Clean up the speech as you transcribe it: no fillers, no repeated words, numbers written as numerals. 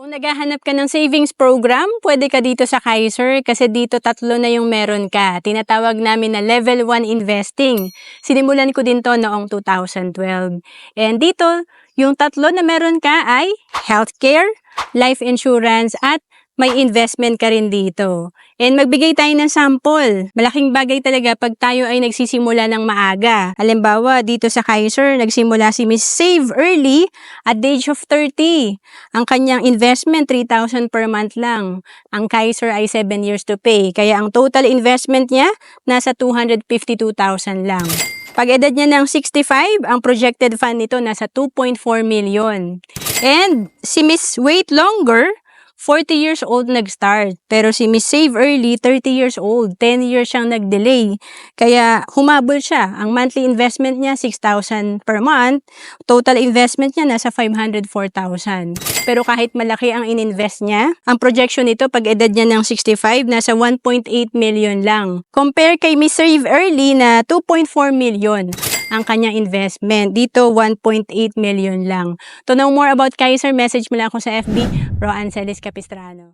Kung naghahanap ka ng savings program, pwede ka dito sa Kaiser kasi dito 3 na yung meron ka. Tinatawag namin na Level 1 Investing. Sinimulan ko din to noong 2012. And dito, yung 3 na meron ka ay healthcare, life insurance, at may investment ka rin dito. And magbigay tayo ng sample. Malaking bagay talaga pag tayo ay nagsisimula ng maaga. Halimbawa, dito sa Kaiser, nagsimula si Miss Save Early at the age of 30. Ang kanyang investment, 3,000 per month lang. Ang Kaiser ay 7 years to pay. Kaya ang total investment niya, nasa 252,000 lang. Pag edad niya ng 65, ang projected fund nito nasa 2.4 million. And si Miss Wait Longer, 40 years old nag-start. Pero si Miss Save Early, 30 years old. 10 years siyang nag-delay. Kaya humabol siya. Ang monthly investment niya, 6,000 per month. Total investment niya, nasa 504,000. Pero kahit malaki ang ininvest niya, ang projection nito pag edad niya ng 65, nasa 1.8 million lang. Compare kay Miss Save Early na 2.4 million ang kanyang investment. Dito, 1.8 million lang. To know more about Kaiser, message mo lang ako sa FB, Roancelis Capistrano.